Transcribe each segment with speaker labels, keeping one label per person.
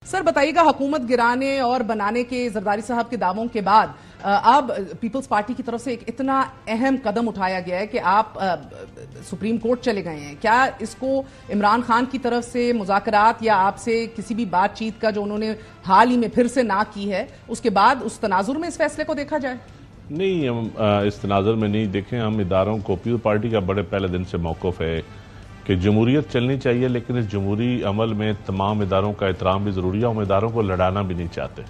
Speaker 1: Sir बताइएगा, हुकूमत गिराने और बनाने के जरदारी साहब के दावों के बाद अब पीपल्स पार्टी की तरफ से एक इतना अहम कदम उठाया गया है कि आप सुप्रीम कोर्ट चले गए हैं। क्या इसको इमरान खान की तरफ से मुज़ाकरात या आपसे किसी भी बातचीत का जो उन्होंने हाल ही में फिर से ना की है, उसके बाद उस तनाजुर में इस फैसले को देखा जाए?
Speaker 2: नहीं, हम इस तनाजुर में नहीं देखें। हम इदारों को, पीपल्स पार्टी का बड़े पहले दिन से मौक़िफ़ है कि जमहूरियत चलनी चाहिए, लेकिन इस जमहूरी अमल में तमाम इदारों का एहतराम भी ज़रूरी है। हम इदारों को लड़ाना भी नहीं चाहते।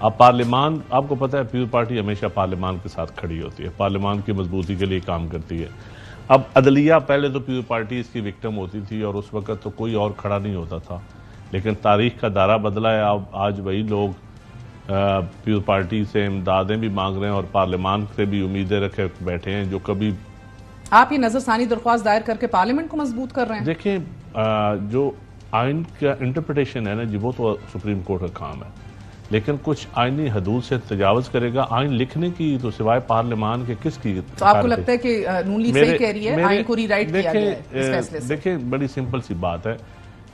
Speaker 2: अब पार्लियामान, आपको पता है पीपल्स पार्टी हमेशा पार्लियामान के साथ खड़ी होती है, पार्लियामान की मजबूती के लिए काम करती है। अब अदलिया, पहले तो पीपल्स पार्टी इसकी विक्टिम होती थी और उस वक्त तो कोई और खड़ा नहीं होता था, लेकिन तारीख का दायरा बदला है। अब आज वही लोग पीपल्स पार्टी से इमदादें भी मांग रहे हैं और पार्लियामान से भी उम्मीदें रखे बैठे हैं, जो कभी
Speaker 1: आप ये नजरसानी दरख्वास्त दायर करके पार्लियामेंट को मजबूत कर रहे हैं।
Speaker 2: देखें, जो आइन का इंटरप्रिटेशन है ना जी, वो तो सुप्रीम कोर्ट का काम है, लेकिन कुछ आइनी हदूद से तजावज करेगा। आइन लिखने की तो सिवाय पार्लियामान के किसकी?
Speaker 1: तो आपको लगता है कि नून लीग सही कह रही है, आइन को रीराइट किया गया है इस फैसले से?
Speaker 2: देखिए, बड़ी सिंपल सी बात है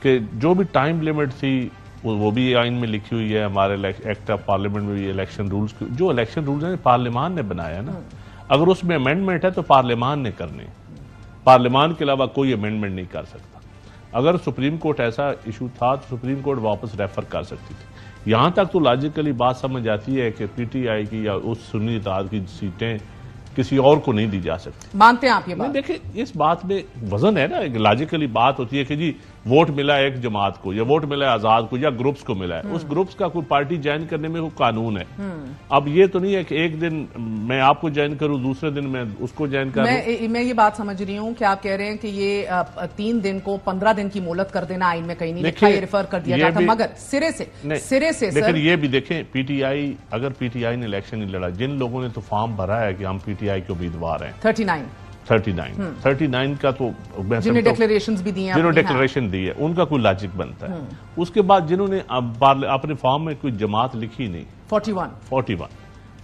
Speaker 2: कि जो भी टाइम लिमिट थी वो भी आइन में लिखी हुई है। हमारे एक्ट ऑफ पार्लियामेंट में भी इलेक्शन रूल्स, जो इलेक्शन रूल्स हैं पार्लियामान ने बनाया है ना। अगर उसमें अमेंडमेंट है तो पार्लियामान ने करने, पार्लियामान के अलावा कोई अमेंडमेंट नहीं कर सकता। अगर सुप्रीम कोर्ट ऐसा इशू था तो सुप्रीम कोर्ट वापस रेफर कर सकती थी। यहां तक तो लॉजिकली बात समझ आती है कि पीटीआई की या उस सुन्नी इत्तेहाद की सीटें किसी और को नहीं दी जा सकती।
Speaker 1: मानते हैं आप ये बात?
Speaker 2: देखिए, इस बात में वजन है ना। एक लॉजिकली बात होती है कि जी वोट मिला है एक जमात को, या वोट मिला है आजाद को, या ग्रुप्स को मिला है। उस ग्रुप्स का कोई पार्टी ज्वाइन करने में कोई कानून है। अब ये तो नहीं है कि एक दिन मैं आपको ज्वाइन करूं, दूसरे दिन मैं उसको ज्वाइन करूं।
Speaker 1: मैं ये बात समझ रही हूं कि आप कह रहे हैं कि ये 3 दिन को 15 दिन की मोहलत कर देना आइन में कहीं नहीं लिखा, ये रिफर कर दिया जाता, मगर सिरे से
Speaker 2: लेकिन ये भी देखें, पीटीआई, अगर पीटीआई ने इलेक्शन नहीं लड़ा, जिन लोगों ने तो फॉर्म भरा है कि हम पीटीआई के उम्मीदवार हैं, 39 का तो
Speaker 1: जिन्हें डिक्लेरेशंस भी दिए,
Speaker 2: जिन्होंने डिक्लेरेशन दी है, उनका कोई लॉजिक बनता है। उसके बाद जिन्होंने अपने फॉर्म में कोई जमात लिखी नहीं, 41,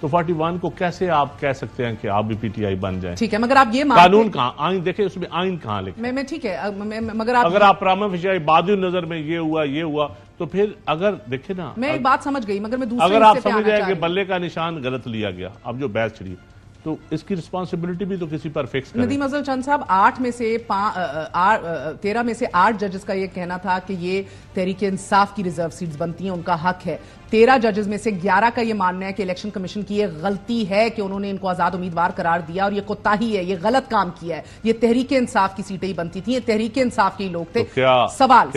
Speaker 2: तो 41 को कैसे आप कह सकते हैं कि आप भी पीटीआई बन जाए?
Speaker 1: ठीक है, मगर आप ये
Speaker 2: कानून कहां, आइन देखे, उसमें आइन कहां लिखा?
Speaker 1: मैं ठीक है, मगर
Speaker 2: अगर आप प्रामा फिशाई बादी नजर में ये हुआ तो फिर अगर देखे ना,
Speaker 1: मैं एक बात समझ गई, मगर मैं दूसरे
Speaker 2: अगर आप समझ जाए कि बल्ले का निशान गलत लिया गया, अब जो बहस छिड़ी, तो इसकी रिस्पांसिबिलिटी भी तो किसी पर फिक्स करें।
Speaker 1: नदीम अफजल चंद साहब, 13 में से 8 जजेस का ये कहना था कि ये तहरीक इंसाफ की रिजर्व सीट्स बनती हैं, उनका हक है। 13 जजेस में से 11 का ये मानना है कि इलेक्शन कमीशन की ये गलती है कि उन्होंने इनको आजाद उम्मीदवार करार दिया और ये कोताही है, ये गलत काम किया है, ये तहरीक इंसाफ की सीटें ही बनती थी, ये तहरीक इंसाफ के लोग थे।
Speaker 2: तो
Speaker 1: सवाल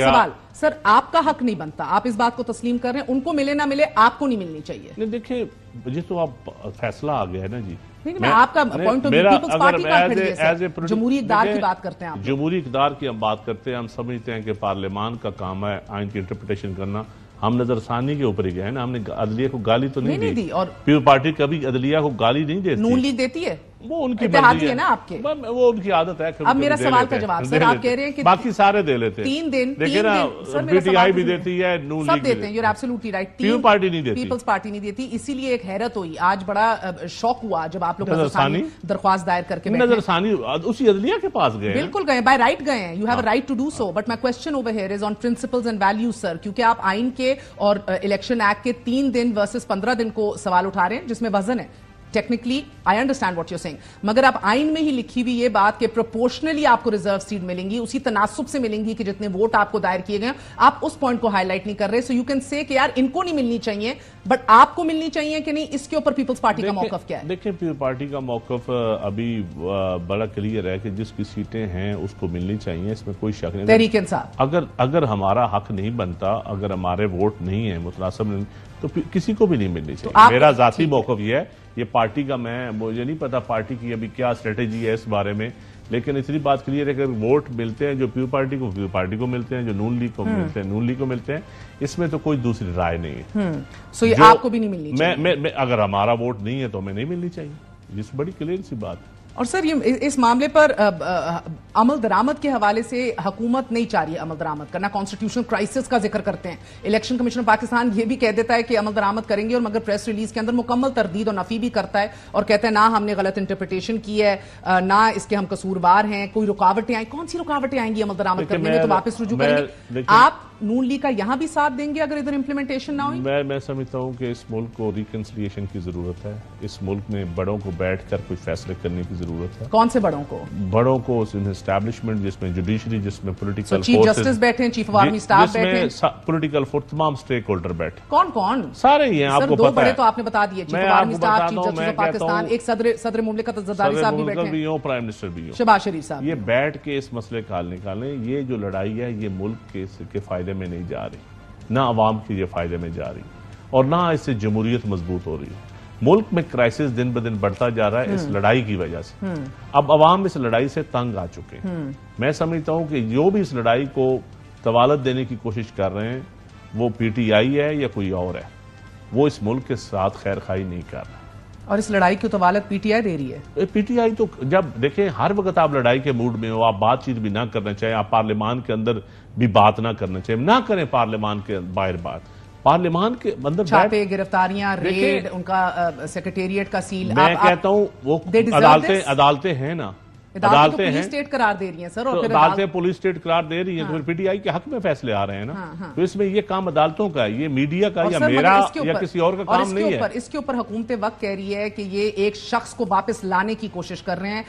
Speaker 1: सर, आपका हक नहीं बनता, आप इस बात को तस्लीम कर रहे हैं, उनको मिले ना मिले आपको नहीं मिलनी चाहिए?
Speaker 2: नहीं, देखिए, जिस तो आप फैसला आ गया है ना जी,
Speaker 1: मैं आपका point of view, Peoples Party का खड़ी है, जमहूरी इक़्तिदार की बात करते हैं आप।
Speaker 2: जमहूरी इक़्तिदार की हम बात करते हैं, हम समझते हैं कि पार्लियामान का काम है आइन की इंटरप्रिटेशन करना। हम नजरसानी के ऊपर ही गए ना, हमने अदलिया को गाली तो नहीं दी, और पीपल्स पार्टी कभी अदलिया को गाली नहीं देती।
Speaker 1: नून लीग देती है,
Speaker 2: वो उनकी
Speaker 1: इत्तेहादी है ना आपके,
Speaker 2: वो उनकी आदत है।
Speaker 1: अब मेरा सवाल का जवाब सर, आप कह रहे हैं कि
Speaker 2: बाकी सारे दे लेते हैं।
Speaker 1: 3 दिन
Speaker 2: देखिए ना, पीटीआई भी देती है, नून लीग
Speaker 1: देते हैं, you are absolutely right.
Speaker 2: Peoples Party नहीं देती,
Speaker 1: पीपल्स पार्टी नहीं देती। इसीलिए एक हैरत हुई, आज बड़ा शौक हुआ जब आप लोग नजरसानी दरख्वास्त दायर करके
Speaker 2: नजरसानी उसी अदलिया के पास गए।
Speaker 1: बिल्कुल गए, बाय राइट गए हैं, you have a right to do so, but my question over here is on principles and values sir, क्योंकि आप आइन के और इलेक्शन एक्ट के 3 दिन वर्सेस 15 दिन को सवाल उठा रहे हैं, जिसमें वजन है। Technically I understand what you saying, मगर आप आइन में ही लिखी हुई ये बात कि प्रोपोर्शनली आपको रिजर्व सीट मिलेंगी, उसी तनासुब से मिलेंगी कि जितने वोट आपको दायर किए गए, आप उस पॉइंट को हाईलाइट नहीं कर रहे। सो यू कैन से कि यार इनको नहीं मिलनी चाहिए, बट आपको मिलनी चाहिए कि नहीं, इसके ऊपर पीपल्स पार्टी का मौकफ क्या है?
Speaker 2: देखिए, पीपल्स पार्टी का मौकफ अभी बड़ा क्लियर है कि जिसकी सीटें हैं उसको मिलनी चाहिए, इसमें कोई शक नहीं।
Speaker 1: तहरीक इंसाफ,
Speaker 2: अगर हमारा हक नहीं बनता, अगर हमारे वोट नहीं है मुतनासिब नहीं, तो किसी को भी नहीं मिलनी चाहिए। मेरा जाती मौकफ ये है, ये पार्टी का, मुझे नहीं पता पार्टी की अभी क्या स्ट्रेटेजी है इस बारे में, लेकिन इतनी बात क्लियर है कि वोट मिलते हैं जो पीपल्स पार्टी को मिलते हैं, जो नून लीग को मिलते हैं नून लीग को मिलते हैं, इसमें तो कोई दूसरी राय नहीं है।
Speaker 1: सो ये आपको भी नहीं मिलनी चाहिए?
Speaker 2: अगर हमारा वोट नहीं है तो हमें नहीं मिलनी चाहिए, जिस बड़ी क्लियर सी बात है।
Speaker 1: और सर, ये इस मामले पर अमल दरामद के हवाले से हुकूमत नहीं चाह रही है अमल दरामद करना, कॉन्स्टिट्यूशनल क्राइसिस का जिक्र करते हैं। इलेक्शन कमीशन ऑफ पाकिस्तान ये भी कह देता है कि अमल दरामद करेंगे, और मगर प्रेस रिलीज के अंदर मुकम्मल तरदीद और नफी भी करता है और कहता है ना हमने गलत इंटरप्रिटेशन की है, ना इसके हम कसूरवार हैं, कोई रुकावटें आई। कौन सी रुकावटें आएंगी अमल दरामद करने में? तो वापस रुजू करेंगे आप नून लीग का यहां भी साथ देंगे अगर इधर इंप्लीमेंटेशन ना हुई?
Speaker 2: मैं समझता हूं कि इस मुल्क को रिकंसिलिएशन की जरूरत है। इस मुल्क में बड़ों को बैठकर कुछ फैसले करने की जरूरत है।
Speaker 1: कौन से बड़ों को?
Speaker 2: बड़ों को, एस्टैब्लिशमेंट जिसमें जुडिशरी, जिसमें पॉलिटिकल
Speaker 1: चीफ जस्टिस बैठे, चीफ ऑफ आर्मी स्टाफ बैठे,
Speaker 2: पॉलिटिकल फोर्स, तमाम स्टेक होल्डर बैठे।
Speaker 1: कौन कौन?
Speaker 2: सारे ही हैं, आपको
Speaker 1: दो
Speaker 2: पता
Speaker 1: बड़े
Speaker 2: है।
Speaker 1: तो आपने बता दिए, chief of army staff, chief justice of Pakistan, एक सदर मुमलिकत ज़रदारी साहब भी बैठे हैं,
Speaker 2: प्राइम मिनिस्टर भी हो,
Speaker 1: शहबाज शरीफ साहब।
Speaker 2: ये बैठ के इस मसले का हल निकालें। ये जो लड़ाई है ये मुल्क के फायदे में नहीं जा रही, ना अवाम के ये फायदे में जा रही, और ना इससे जमहूरियत मजबूत हो रही है। मुल्क में क्राइसिस दिन ब दिन बढ़ता जा रहा है इस लड़ाई की वजह से। अब अवाम इस लड़ाई से तंग आ चुके हैं। मैं समझता हूं कि जो भी इस लड़ाई को तवालत देने की कोशिश कर रहे हैं, वो पीटीआई है या कोई और है, वो इस मुल्क के साथ खैर खाई नहीं कर रहा।
Speaker 1: और इस लड़ाई की तवालत पीटीआई दे रही है।
Speaker 2: पीटीआई तो जब देखें, हर वक्त आप लड़ाई के मूड में हो, आप बातचीत भी ना करना चाहिए, आप पार्लियामान के अंदर भी बात ना करना चाहिए, ना करें पार्लियामान के बाहर बात। पार्लियामान के अंदर
Speaker 1: छापे, गिरफ्तारियां, रेड, उनका सेक्रेटेरिएट का सील।
Speaker 2: मैं कहता हूं वो अदालतें हैं ना,
Speaker 1: अदालतें पुलिस स्टेट करार दे रही हैं सर, और फिर
Speaker 2: अदालतें पुलिस स्टेट करार दे रही हैं, तो फिर पीटीआई के हक में फैसले आ रहे हैं ना। तो इसमें ये काम अदालतों का है, ये मीडिया का या मेरा या किसी और का काम नहीं है।
Speaker 1: इसके ऊपर हुकूमत वक्त कह रही है कि ये एक शख्स को वापस लाने की कोशिश कर रहे हैं,